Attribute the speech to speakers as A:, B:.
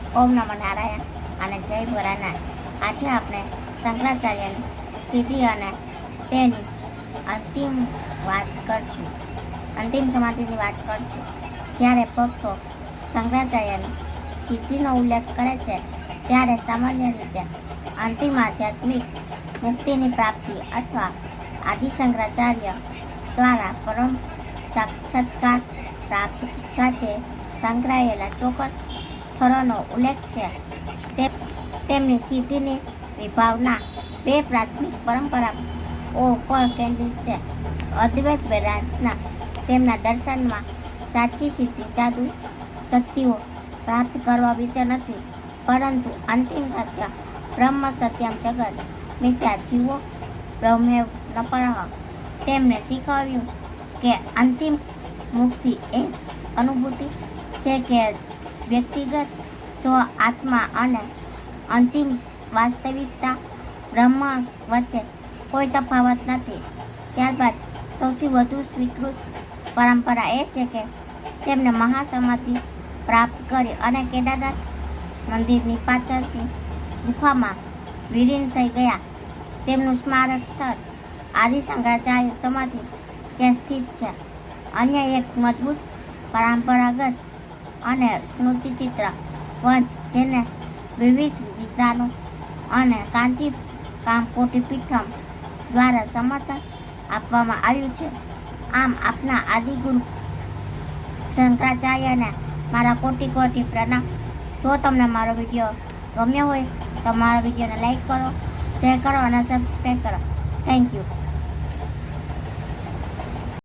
A: ઓમ નમઃ નારાયણ અને જય ભોળાનાથ। આજે આપણે શંકરાચાર્યની સિદ્ધિ અને તેની અંતિમ સમાધિની વાત કરશું। જ્યારે ભક્તો શંકરાચાર્યની સિદ્ધિનો ઉલ્લેખ કરે છે ત્યારે સામાન્ય રીતે અંતિમ આધ્યાત્મિક મુક્તિની પ્રાપ્તિ અથવા આદિ શંકરાચાર્ય દ્વારા પરમ સાક્ષાત્કાર પ્રાપ્તિ સાથે સંકળાયેલા ચોક્કસ સ્થળોનો ઉલ્લેખ છે। તેમની સિદ્ધિની વિભાવના બે પ્રાથમિક પરંપરાઓ પર કેન્દ્રિત છે। અદ્વૈત વેદાંતના તેમના દર્શનમાં સાચી સિદ્ધિ જાદુ શક્તિઓ પ્રાપ્ત કરવા વિશે નથી, પરંતુ અંતિમ સત્ય બ્રહ્મ સત્યમ જગત મિથ્યા જીવો બ્રહ્મેવ ન પરઃ। તેમણે શીખવ્યું કે અંતિમ મુક્તિ એ અનુભૂતિ છે કે વ્યક્તિગત સ્વ આત્મા અને અંતિમ વાસ્તવિકતા બ્રહ્મ વચ્ચે કોઈ તફાવત નથી। ત્યારબાદ સૌથી વધુ સ્વીકૃત પરંપરા એ છે કે તેમણે મહાસમાધિ પ્રાપ્ત કરી અને કેદારનાથ મંદિરની પાછળની ગુફામાં વિલીન થઈ ગયા। તેમનું સ્મારક સ્થળ આદિ શંકરાચાર્ય સમાધિ ત્યાં સ્થિત છે। અન્ય એક મજબૂત પરંપરાગત અને સ્મૃતિચિત્ર વંશ જેને વિવિધ વિદ્વાનો અને કાંચી કામકોટી પીઠમ દ્વારા સમર્થન આપવામાં આવ્યું છે। આમ આપના આદિગુરુ શંકરાચાર્યને મારા કોટી કોટી પ્રણામ। જો તમને મારો વિડીયો ગમ્યો હોય તો મારા વિડીયોને લાઈક કરો, શેર કરો અને સબસ્ક્રાઈબ કરો। Thank you.